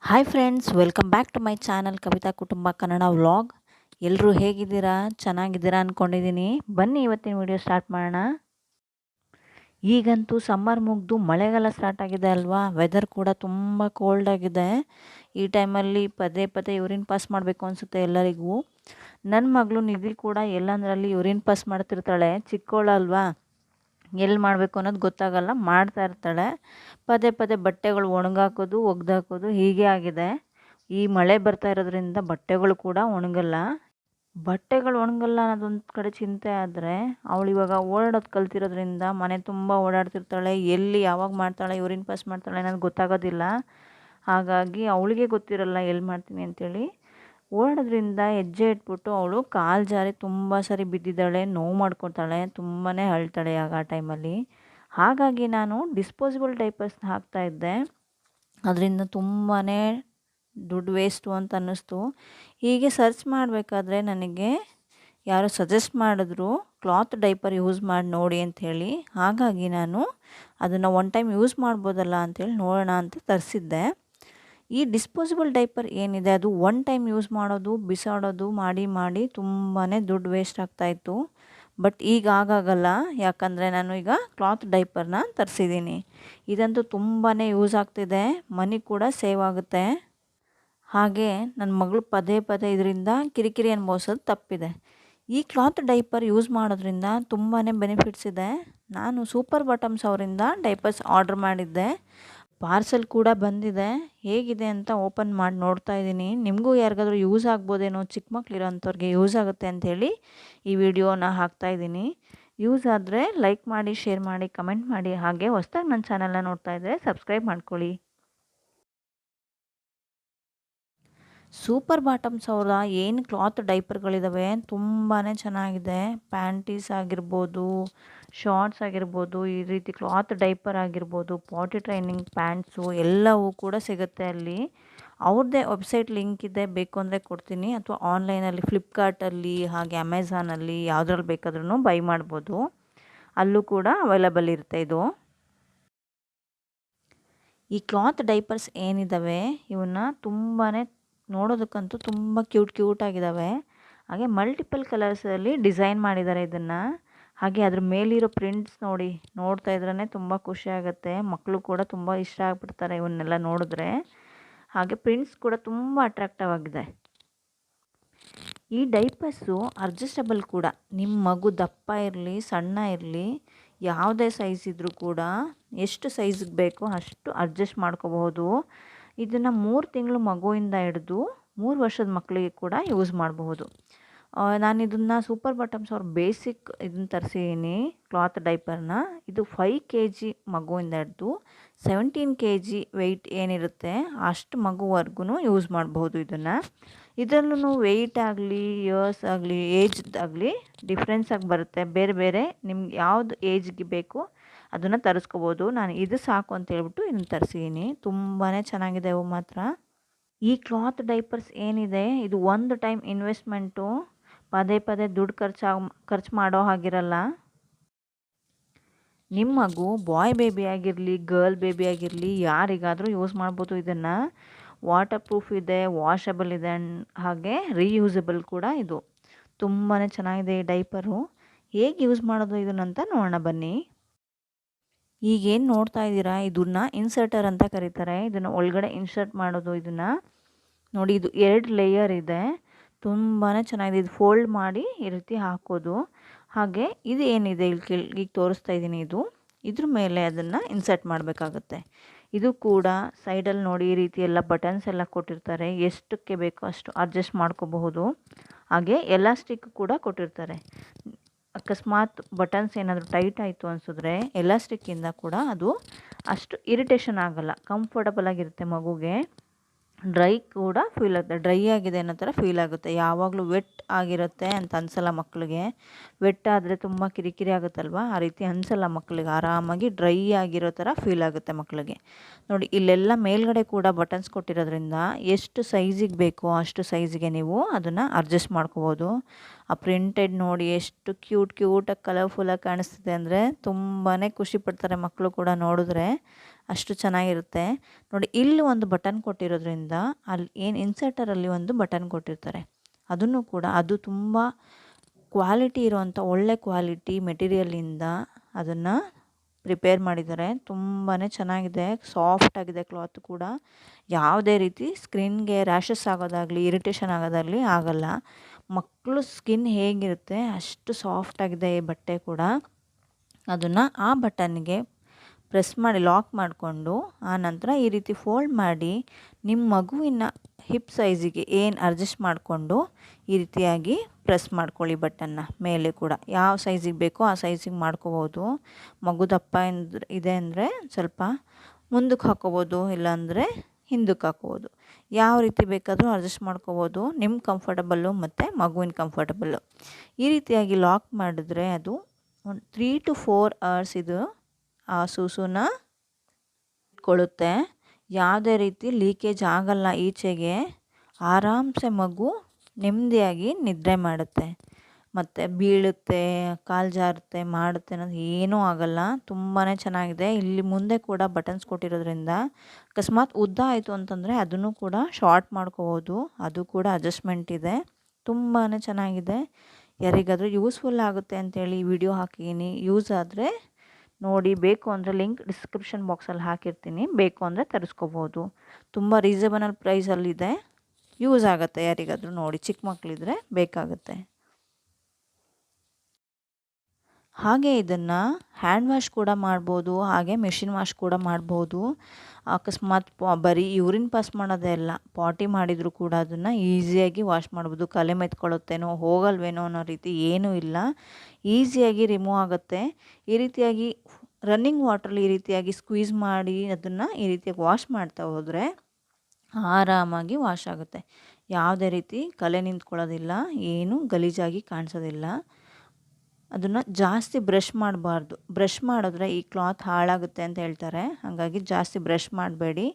Hi friends, welcome back to my channel Kavita ಕುಟುಂಬ Kannada vlog. ಎಲ್ಲರೂ ಹೇಗಿದ್ದೀರಾ? ಚೆನ್ನಾಗಿದ್ದೀರಾ ಅಂದ್ಕೊಂಡಿದ್ದೀನಿ. ಬನ್ನಿ ಇವತ್ತಿನ ವಿಡಿಯೋ ಸ್ಟಾರ್ಟ್ ಮಾಡೋಣ. ಈಗಂತೂ ಸಮ್ಮರ್ ಮುಗಿದು ಮಳೆಗಾಲ ಸ್ಟಾರ್ಟ್ ಆಗಿದೆ ಅಲ್ವಾ. ವೆದರ್ ಕೂಡ ತುಂಬ ಕೋಲ್ಡ್ ಆಗಿದೆ. ಈ ಟೈಮಲ್ಲಿ ಪದೇ ಪದೇ ಯೂರಿನ್ ಪಾಸ್ ಮಾಡಬೇಕು ಅನಿಸುತ್ತೆ ಎಲ್ಲರಿಗೂ. ನನ್ನ ಮಗಳು ನಿಧಿ ಕೂಡ ಎಲ್ಲಂದರಲ್ಲಿ ಯೂರಿನ್ ಪಾಸ್ ಮಾಡ್ತಿರ್ತಾಳೆ. ಚಿಕ್ಕವಳಲ್ವಾ, ಎಲ್ಲಿ ಮಾಡಬೇಕು ಅನ್ನೋದು ಗೊತ್ತಾಗಲ್ಲ, ಮಾಡ್ತಾ ಇರ್ತಾಳೆ. ಪದೇ ಪದೇ ಬಟ್ಟೆಗಳು ಒಣಗಾಕೋದು ಒಗ್ದಾಕೋದು ಹೀಗೆ ಆಗಿದೆ. ಈ ಮಳೆ ಬರ್ತಾ ಇರೋದ್ರಿಂದ ಬಟ್ಟೆಗಳು ಕೂಡ ಒಣಗಲ್ಲ. ಬಟ್ಟೆಗಳು ಒಣಗಲ್ಲ ಅನ್ನೋದೊಂದು ಕಡೆ ಚಿಂತೆ ಆದರೆ, ಅವಳು ಇವಾಗ ಓಡಾಡೋದು ಕಲ್ತಿರೋದ್ರಿಂದ ಮನೆ ತುಂಬ ಓಡಾಡ್ತಿರ್ತಾಳೆ. ಎಲ್ಲಿ ಯಾವಾಗ ಮಾಡ್ತಾಳೆ, ಯೂರಿನ್ ಪಾಸ್ ಮಾಡ್ತಾಳೆ ಅನ್ನೋದು ಗೊತ್ತಾಗೋದಿಲ್ಲ. ಹಾಗಾಗಿ ಅವಳಿಗೆ ಗೊತ್ತಿರಲ್ಲ ಎಲ್ಲಿ ಮಾಡ್ತೀನಿ ಅಂತೇಳಿ. ಓಡೋದ್ರಿಂದ ಹೆಜ್ಜೆ ಇಟ್ಬಿಟ್ಟು ಅವಳು ಕಾಲು ಜಾರಿ ತುಂಬ ಸರಿ ಬಿದ್ದಿದ್ದಾಳೆ, ನೋವು ಮಾಡ್ಕೊತಾಳೆ, ತುಂಬಾ ಅಳ್ತಾಳೆ ಆಗ ಆ ಟೈಮಲ್ಲಿ. ಹಾಗಾಗಿ ನಾನು ಡಿಸ್ಪೋಸಿಬಲ್ ಡೈಪರ್ಸ್ನ ಹಾಕ್ತಾಯಿದ್ದೆ. ಅದರಿಂದ ತುಂಬಾ ದುಡ್ಡು ವೇಸ್ಟು ಅಂತ ಅನ್ನಿಸ್ತು. ಹೀಗೆ ಸರ್ಚ್ ಮಾಡಬೇಕಾದ್ರೆ ನನಗೆ ಯಾರೋ ಸಜೆಸ್ಟ್ ಮಾಡಿದ್ರು, ಕ್ಲಾತ್ ಡೈಪರ್ ಯೂಸ್ ಮಾಡಿ ನೋಡಿ ಅಂಥೇಳಿ. ಹಾಗಾಗಿ ನಾನು ಅದನ್ನು ಒನ್ ಟೈಮ್ ಯೂಸ್ ಮಾಡ್ಬೋದಲ್ಲ ಅಂಥೇಳಿ ನೋಡೋಣ ಅಂತ ತರಿಸಿದ್ದೆ. ಈ ಡಿಸ್ಪೋಸಿಬಲ್ ಡೈಪರ್ ಏನಿದೆ ಅದು ಒನ್ ಟೈಮ್ ಯೂಸ್ ಮಾಡೋದು ಬಿಸಾಡೋದು ಮಾಡಿ ಮಾಡಿ ತುಂಬಾ ದುಡ್ಡು ವೇಸ್ಟ್ ಆಗ್ತಾಯಿತ್ತು. ಬಟ್ ಈಗ ಆಗಾಗಲ್ಲ, ಯಾಕಂದರೆ ನಾನು ಈಗ ಕ್ಲಾತ್ ಡೈಪರ್ನ ತರಿಸಿದ್ದೀನಿ. ಇದಂತೂ ತುಂಬಾ ಯೂಸ್ ಆಗ್ತಿದೆ, ಮನಿ ಕೂಡ ಸೇವ್ ಆಗುತ್ತೆ. ಹಾಗೆ ನನ್ನ ಮಗಳು ಪದೇ ಪದೇ ಇದರಿಂದ ಕಿರಿಕಿರಿ ಅನುಭವಿಸೋದು ತಪ್ಪಿದೆ. ಈ ಕ್ಲಾತ್ ಡೈಪರ್ ಯೂಸ್ ಮಾಡೋದ್ರಿಂದ ತುಂಬಾ ಬೆನಿಫಿಟ್ಸ್ ಇದೆ. ನಾನು ಸೂಪರ್ ಬಾಟಮ್ಸ್ ಅವರಿಂದ ಡೈಪರ್ಸ್ ಆರ್ಡ್ರ್ ಮಾಡಿದ್ದೆ. ಪಾರ್ಸೆಲ್ ಕೂಡ ಬಂದಿದೆ. ಹೇಗಿದೆ ಅಂತ ಓಪನ್ ಮಾಡಿ ನೋಡ್ತಾ ಇದ್ದೀನಿ. ನಿಮಗೂ ಯಾರಿಗಾದ್ರೂ ಯೂಸ್ ಆಗ್ಬೋದೇನೋ, ಚಿಕ್ಕ ಮಕ್ಕಳಿರೋ ಅಂಥವ್ರಿಗೆ ಯೂಸ್ ಆಗುತ್ತೆ ಅಂಥೇಳಿ ಈ ವಿಡಿಯೋನ ಹಾಕ್ತಾಯಿದ್ದೀನಿ. ಯೂಸ್ ಆದರೆ ಲೈಕ್ ಮಾಡಿ, ಶೇರ್ ಮಾಡಿ, ಕಮೆಂಟ್ ಮಾಡಿ. ಹಾಗೆ ಹೊಸ್ದಾಗಿ ನನ್ನ ಚಾನಲ್ನ ನೋಡ್ತಾ ಇದ್ದರೆ ಸಬ್ಸ್ಕ್ರೈಬ್ ಮಾಡ್ಕೊಳ್ಳಿ. ಸೂಪರ್ ಬಾಟಮ್ಸ್ ಅವರ ಏನು ಕ್ಲಾತ್ ಡೈಪರ್ಗಳಿದ್ದಾವೆ ತುಂಬಾ ಚೆನ್ನಾಗಿದೆ. ಪ್ಯಾಂಟೀಸ್ ಆಗಿರ್ಬೋದು, ಶಾರ್ಟ್ಸ್ ಆಗಿರ್ಬೋದು, ಈ ರೀತಿ ಕ್ಲಾತ್ ಡೈಪರ್ ಆಗಿರ್ಬೋದು, ಪಾಟಿ ಟ್ರೈನಿಂಗ್ ಪ್ಯಾಂಟ್ಸು ಎಲ್ಲವೂ ಕೂಡ ಸಿಗುತ್ತೆ ಅಲ್ಲಿ. ಅವ್ರದ್ದೇ ವೆಬ್ಸೈಟ್ ಲಿಂಕ್ ಇದೆ, ಬೇಕು ಅಂದರೆ ಕೊಡ್ತೀನಿ. ಅಥವಾ ಆನ್ಲೈನಲ್ಲಿ ಫ್ಲಿಪ್ಕಾರ್ಟಲ್ಲಿ ಹಾಗೆ ಅಮೆಝಾನಲ್ಲಿ ಯಾವುದ್ರಲ್ಲಿ ಬೇಕಾದ್ರೂ ಬೈ ಮಾಡ್ಬೋದು. ಅಲ್ಲೂ ಕೂಡ ಅವೈಲಬಲ್ ಇರುತ್ತೆ ಇದು. ಈ ಕ್ಲಾತ್ ಡೈಪರ್ಸ್ ಏನಿದ್ದಾವೆ ಇವನ್ನ ತುಂಬಾ ನೋಡೋದಕ್ಕಂತೂ ತುಂಬ ಕ್ಯೂಟ್ ಆಗಿದ್ದಾವೆ. ಹಾಗೆ ಮಲ್ಟಿಪಲ್ ಕಲರ್ಸಲ್ಲಿ ಡಿಸೈನ್ ಮಾಡಿದ್ದಾರೆ ಇದನ್ನು. ಹಾಗೆ ಅದ್ರ ಮೇಲಿರೋ ಪ್ರಿಂಟ್ಸ್ ನೋಡ್ತಾ ಇದ್ರೇ ತುಂಬ ಖುಷಿ ಆಗುತ್ತೆ. ಮಕ್ಕಳು ಕೂಡ ತುಂಬ ಇಷ್ಟ ಆಗ್ಬಿಡ್ತಾರೆ ಇವನ್ನೆಲ್ಲ ನೋಡಿದ್ರೆ. ಹಾಗೆ ಪ್ರಿಂಟ್ಸ್ ಕೂಡ ತುಂಬ ಅಟ್ರಾಕ್ಟಿವ್ ಆಗಿದೆ. ಈ ಡೈಪರ್ಸು ಅಡ್ಜಸ್ಟಬಲ್ ಕೂಡ. ನಿಮ್ಮ ಮಗು ದಪ್ಪ ಇರಲಿ ಸಣ್ಣ ಇರಲಿ, ಯಾವುದೇ ಸೈಜ್ ಇದ್ದರೂ ಕೂಡ ಎಷ್ಟು ಸೈಜಿಗೆ ಬೇಕೋ ಅಷ್ಟು ಅಡ್ಜಸ್ಟ್ ಮಾಡ್ಕೋಬಹುದು. ಇದನ್ನು 3 ತಿಂಗಳು ಮಗುವಿಂದ ಹಿಡಿದು 3 ವರ್ಷದ ಮಕ್ಕಳಿಗೆ ಕೂಡ ಯೂಸ್ ಮಾಡಬಹುದು. ನಾನು ಇದನ್ನು ಸೂಪರ್ ಬಾಟಮ್ಸ್ ಅವ್ರ ಬೇಸಿಕ್ ಇದನ್ನು ತರಿಸಿದ್ದೀನಿ ಕ್ಲಾತ್ ಡೈಪರ್ನ. ಇದು 5 kg ಮಗುವಿಂದ ಹಿಡಿದು 17 kg ವೆಯ್ಟ್ ಏನಿರುತ್ತೆ ಅಷ್ಟು ಮಗುವರೆಗೂ ಯೂಸ್ ಮಾಡಬಹುದು. ಇದರಲ್ಲೂ ವೆಯ್ಟ್ ಆಗಲಿ, ಇಯರ್ಸ್ ಆಗಲಿ, ಏಜ್ದಾಗಲಿ ಡಿಫ್ರೆನ್ಸ್ ಆಗಿ ಬರುತ್ತೆ. ಬೇರೆ ಬೇರೆ ನಿಮ್ಗೆ ಯಾವ್ದು ಏಜ್ಗೆ ಬೇಕು ಅದನ್ನು ತರಿಸ್ಕೋಬೋದು. ನಾನು ಇದು ಸಾಕು ಅಂತ ಹೇಳ್ಬಿಟ್ಟು ಇದನ್ನು ತರಿಸಿದ್ದೀನಿ. ತುಂಬಾ ಚೆನ್ನಾಗಿದೆ ಅವು ಮಾತ್ರ. ಈ ಕ್ಲಾತ್ ಡೈಪರ್ಸ್ ಏನಿದೆ ಇದು ಒಂದು ಟೈಮ್ ಇನ್ವೆಸ್ಟ್ಮೆಂಟು. ಪದೇ ಪದೇ ದುಡ್ಡು ಖರ್ಚು ಮಾಡೋ ಹಾಗಿರಲ್ಲ. ನಿಮ್ಮ ಮಗು ಬಾಯ್ ಬೇಬಿ ಆಗಿರಲಿ, ಗರ್ಲ್ ಬೇಬಿ ಆಗಿರಲಿ, ಯಾರಿಗಾದರೂ ಯೂಸ್ ಮಾಡ್ಬೋದು ಇದನ್ನು. ವಾಟರ್ ಪ್ರೂಫ್ ಇದೆ, ವಾಷಬಲ್ ಇದೆ, ಹಾಗೆ ರೀಯೂಸಬಲ್ ಕೂಡ ಇದು. ತುಂಬಾ ಚೆನ್ನಾಗಿದೆ ಈ ಡೈಪರು. ಹೇಗೆ ಯೂಸ್ ಮಾಡೋದು ಇದನ್ನಂತ ನೋಡೋಣ ಬನ್ನಿ. ಈಗೇನು ನೋಡ್ತಾ ಇದ್ದೀರಾ ಇದನ್ನು ಇನ್ಸರ್ಟರ್ ಅಂತ ಕರೀತಾರೆ. ಇದನ್ನು ಒಳಗಡೆ ಇನ್ಸರ್ಟ್ ಮಾಡೋದು. ಇದನ್ನು ನೋಡಿ, ಇದು 2 ಲೇಯರ್ ಇದೆ. ತುಂಬಾ ಚೆನ್ನಾಗಿದೆ. ಇದು ಫೋಲ್ಡ್ ಮಾಡಿ ಈ ರೀತಿ ಹಾಕೋದು. ಹಾಗೆ ಇದು ಏನಿದೆ ಈಗ ತೋರಿಸ್ತಾ ಇದ್ದೀನಿ, ಇದ್ರ ಮೇಲೆ ಅದನ್ನು ಇನ್ಸರ್ಟ್ ಮಾಡಬೇಕಾಗುತ್ತೆ. ಇದು ಕೂಡ ಸೈಡಲ್ಲಿ ನೋಡಿ ಈ ರೀತಿ ಎಲ್ಲ ಬಟನ್ಸ್ ಎಲ್ಲ ಕೊಟ್ಟಿರ್ತಾರೆ. ಎಷ್ಟಕ್ಕೆ ಬೇಕೋ ಅಷ್ಟು ಅಡ್ಜಸ್ಟ್ ಮಾಡ್ಕೋಬಹುದು. ಹಾಗೆ ಎಲಾಸ್ಟಿಕ್ ಕೂಡ ಕೊಟ್ಟಿರ್ತಾರೆ. ಅಕಸ್ಮಾತ್ ಬಟನ್ಸ್ ಏನಾದರೂ ಟೈಟ್ ಆಯಿತು ಅನಿಸಿದ್ರೆ ಎಲಾಸ್ಟಿಕ್ಕಿಂದ ಕೂಡ ಅದು ಅಷ್ಟು ಇರಿಟೇಷನ್ ಆಗಲ್ಲ, ಕಂಫರ್ಟಬಲ್ ಆಗಿರುತ್ತೆ ಮಗುಗೆ. ಡ್ರೈ ಕೂಡ ಫೀಲ್ ಆಗುತ್ತೆ, ಡ್ರೈ ಆಗಿದೆ ಅನ್ನೋ ಥರ ಫೀಲ್ ಆಗುತ್ತೆ. ಯಾವಾಗಲೂ ವೆಟ್ ಆಗಿರುತ್ತೆ ಅಂತ ಅನಿಸಲ್ಲ ಮಕ್ಕಳಿಗೆ. ವೆಟ್ ಆದರೆ ತುಂಬ ಕಿರಿಕಿರಿ ಆಗುತ್ತಲ್ವ, ಆ ರೀತಿ ಅನಿಸಲ್ಲ ಮಕ್ಕಳಿಗೆ. ಆರಾಮಾಗಿ ಡ್ರೈ ಆಗಿರೋ ಥರ ಫೀಲ್ ಆಗುತ್ತೆ ಮಕ್ಕಳಿಗೆ. ನೋಡಿ, ಇಲ್ಲೆಲ್ಲ ಮೇಲ್ಗಡೆ ಕೂಡ ಬಟನ್ಸ್ ಕೊಟ್ಟಿರೋದ್ರಿಂದ ಎಷ್ಟು ಸೈಜಿಗೆ ಬೇಕೋ ಅಷ್ಟು ಸೈಜಿಗೆ ನೀವು ಅದನ್ನು ಅಡ್ಜಸ್ಟ್ ಮಾಡ್ಕೋಬೋದು. ಆ ಪ್ರಿಂಟೆಡ್ ನೋಡಿ ಎಷ್ಟು ಕ್ಯೂಟಾಗಿ ಕಲರ್ಫುಲ್ಲಾಗಿ ಕಾಣಿಸ್ತಿದೆ ಅಂದರೆ ತುಂಬಾ ಖುಷಿ ಪಡ್ತಾರೆ ಮಕ್ಕಳು ಕೂಡ ನೋಡಿದ್ರೆ, ಅಷ್ಟು ಚೆನ್ನಾಗಿರುತ್ತೆ. ನೋಡಿ ಇಲ್ಲಿ ಒಂದು ಬಟನ್ ಕೊಟ್ಟಿರೋದ್ರಿಂದ ಅಲ್ಲಿ ಏನು ಇನ್ಸರ್ಟರಲ್ಲಿ ಒಂದು ಬಟನ್ ಕೊಟ್ಟಿರ್ತಾರೆ, ಅದನ್ನು ಕೂಡ ಅದು ತುಂಬ ಕ್ವಾಲಿಟಿ ಇರುವಂಥ ಒಳ್ಳೆ ಕ್ವಾಲಿಟಿ ಮೆಟೀರಿಯಲಿಂದ ಅದನ್ನು ಪ್ರಿಪೇರ್ ಮಾಡಿದ್ದಾರೆ. ತುಂಬಾ ಚೆನ್ನಾಗಿದೆ, ಸಾಫ್ಟಾಗಿದೆ ಕ್ಲಾತ್ ಕೂಡ. ಯಾವುದೇ ರೀತಿ ಸ್ಕಿನ್ಗೆ ರ್ಯಾಷಸ್ ಆಗೋದಾಗಲಿ ಇರಿಟೇಷನ್ ಆಗೋದಾಗಲಿ ಆಗಲ್ಲ. ಮಕ್ಕಳು ಸ್ಕಿನ್ ಹೇಗಿರುತ್ತೆ ಅಷ್ಟು ಸಾಫ್ಟಾಗಿದೆ ಈ ಬಟ್ಟೆ ಕೂಡ. ಅದನ್ನು ಆ ಬಟನ್ಗೆ ಪ್ರೆಸ್ ಮಾಡಿ ಲಾಕ್ ಮಾಡಿಕೊಂಡು ಆನಂತರ ಈ ರೀತಿ ಫೋಲ್ಡ್ ಮಾಡಿ ನಿಮ್ಮ ಮಗುವಿನ ಹಿಪ್ ಸೈಜಿಗೆ ಏನು ಅಡ್ಜಸ್ಟ್ ಮಾಡಿಕೊಂಡು ಈ ರೀತಿಯಾಗಿ ಪ್ರೆಸ್ ಮಾಡ್ಕೊಳ್ಳಿ ಬಟನ್ನ ಮೇಲೆ ಕೂಡ. ಯಾವ ಸೈಜಿಗೆ ಬೇಕೋ ಆ ಸೈಜಿಗೆ ಮಾಡ್ಕೋಬೋದು. ಮಗು ದಪ್ಪ ಇದೆ ಅಂದರೆ ಸ್ವಲ್ಪ ಮುಂದಕ್ಕೆ ಹಾಕೋಬೋದು, ಇಲ್ಲಾಂದರೆ ಹಿಂದಕ್ಕೆ ಹಾಕೋಬೋದು. ಯಾವ ರೀತಿ ಬೇಕಾದರೂ ಅಡ್ಜಸ್ಟ್ ಮಾಡ್ಕೋಬೋದು, ನಿಮ್ಮ ಕಂಫರ್ಟಬಲ್ಲು ಮತ್ತು ಮಗುವಿನ ಕಂಫರ್ಟಬಲ್ಲು. ಈ ರೀತಿಯಾಗಿ ಲಾಕ್ ಮಾಡಿದ್ರೆ ಅದು ಒಂದು 3 to 4 hours ಇದು ಆ ಸೂಸುನ ಇಟ್ಕೊಳ್ಳುತ್ತೆ. ಯಾವುದೇ ರೀತಿ ಲೀಕೇಜ್ ಆಗಲ್ಲ ಈಚೆಗೆ. ಆರಾಮ್ಸೆ ಮಗು ನೆಮ್ಮದಿಯಾಗಿ ನಿದ್ರೆ ಮಾಡುತ್ತೆ. ಮತ್ತು ಬೀಳುತ್ತೆ, ಕಾಲು ಜಾರುತ್ತೆ, ಮಾಡುತ್ತೆ ಅನ್ನೋದು ಏನೂ ಆಗಲ್ಲ. ತುಂಬಾ ಚೆನ್ನಾಗಿದೆ. ಇಲ್ಲಿ ಮುಂದೆ ಕೂಡ ಬಟನ್ಸ್ ಕೊಟ್ಟಿರೋದ್ರಿಂದ ಅಕಸ್ಮಾತ್ ಉದ್ದ ಆಯಿತು ಅಂತಂದರೆ ಅದನ್ನು ಕೂಡ ಶಾರ್ಟ್ ಮಾಡ್ಕೋಬೋದು. ಅದು ಕೂಡ ಅಡ್ಜಸ್ಟ್ಮೆಂಟ್ ಇದೆ. ತುಂಬಾ ಚೆನ್ನಾಗಿದೆ. ಯಾರಿಗಾದರೂ ಯೂಸ್ಫುಲ್ ಆಗುತ್ತೆ ಅಂತೇಳಿ ವಿಡಿಯೋ ಹಾಕಿದ್ದೀನಿ. ಯೂಸ್ ಆದರೆ ನೋಡಿ, ಬೇಕು ಅಂದರೆ ಲಿಂಕ್ ಡಿಸ್ಕ್ರಿಪ್ಷನ್ ಬಾಕ್ಸಲ್ಲಿ ಹಾಕಿರ್ತೀನಿ, ಬೇಕು ಅಂದರೆ ತರಿಸ್ಕೋಬೋದು. ತುಂಬ ರೀಸನಬಲ್ ಪ್ರೈಸಲ್ಲಿದೆ, ಯೂಸ್ ಆಗುತ್ತೆ ಯಾರಿಗಾದರೂ. ನೋಡಿ, ಚಿಕ್ಕ ಮಕ್ಕಳಿದ್ರೆ ಬೇಕಾಗುತ್ತೆ. ಹಾಗೆ ಇದನ್ನು ಹ್ಯಾಂಡ್ ವಾಶ್ ಕೂಡ ಮಾಡ್ಬೋದು, ಹಾಗೆ ಮೆಷಿನ್ ವಾಶ್ ಕೂಡ ಮಾಡ್ಬೋದು. ಅಕಸ್ಮಾತ್ ಬರೀ ಯೂರಿನ್ ಪಾಸ್ ಮಾಡೋದೇ ಅಲ್ಲ, ಪಾಟಿ ಮಾಡಿದರೂ ಕೂಡ ಅದನ್ನು ಈಸಿಯಾಗಿ ವಾಶ್ ಮಾಡ್ಬೋದು. ಕಲೆ ಮೆತ್ಕೊಳ್ಳುತ್ತೇನೋ ಹೋಗಲ್ವೇನೋ ಅನ್ನೋ ರೀತಿ ಏನೂ ಇಲ್ಲ, ಈಸಿಯಾಗಿ ರಿಮೂವ್ ಆಗುತ್ತೆ. ಈ ರೀತಿಯಾಗಿ ರನ್ನಿಂಗ್ ವಾಟ್ರಲ್ಲಿ ಈ ರೀತಿಯಾಗಿ ಸ್ಕ್ವೀಸ್ ಮಾಡಿ ಅದನ್ನು ಈ ರೀತಿಯಾಗಿ ವಾಶ್ ಮಾಡ್ತಾ ಹೋದರೆ ಆರಾಮಾಗಿ ವಾಶ್ ಆಗುತ್ತೆ. ಯಾವುದೇ ರೀತಿ ಕಲೆ ನಿಂತ್ಕೊಳ್ಳೋದಿಲ್ಲ, ಏನು ಗಲೀಜಾಗಿ ಕಾಣಿಸೋದಿಲ್ಲ. ಅದನ್ನು ಜಾಸ್ತಿ ಬ್ರಷ್ ಮಾಡಬಾರ್ದು. ಬ್ರಷ್ ಮಾಡಿದ್ರೆ ಈ ಕ್ಲಾತ್ ಹಾಳಾಗುತ್ತೆ ಅಂತ ಹೇಳ್ತಾರೆ. ಹಾಗಾಗಿ ಜಾಸ್ತಿ ಬ್ರಷ್ ಮಾಡಬೇಡಿ.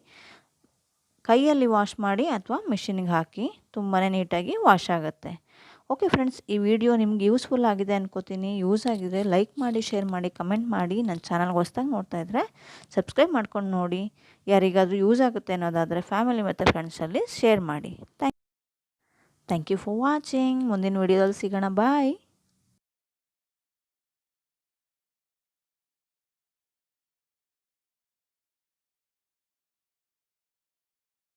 ಕೈಯಲ್ಲಿ ವಾಶ್ ಮಾಡಿ ಅಥವಾ ಮಿಷಿನಿಗೆ ಹಾಕಿ ತುಂಬಾ ನೀಟಾಗಿ ವಾಶ್ ಆಗುತ್ತೆ. ಓಕೆ ಫ್ರೆಂಡ್ಸ್, ಈ ವಿಡಿಯೋ ನಿಮ್ಗೆ ಯೂಸ್ಫುಲ್ ಆಗಿದೆ ಅನ್ಕೋತೀನಿ. ಯೂಸ್ ಆಗಿದ್ರೆ ಲೈಕ್ ಮಾಡಿ, ಶೇರ್ ಮಾಡಿ, ಕಮೆಂಟ್ ಮಾಡಿ. ನನ್ನ ಚಾನಲ್ಗೆ ಹೊಸ್ದಾಗಿ ನೋಡ್ತಾ ಇದ್ದರೆ ಸಬ್ಸ್ಕ್ರೈಬ್ ಮಾಡ್ಕೊಂಡು ನೋಡಿ. ಯಾರಿಗಾದರೂ ಯೂಸ್ ಆಗುತ್ತೆ ಅನ್ನೋದಾದರೆ ಫ್ಯಾಮಿಲಿ ಮತ್ತು ಫ್ರೆಂಡ್ಸಲ್ಲಿ ಶೇರ್ ಮಾಡಿ. Thank you for watching. ಮುಂದಿನ ವಿಡಿಯೋದಲ್ಲಿ ಸಿಗೋಣ. ಬಾಯ್.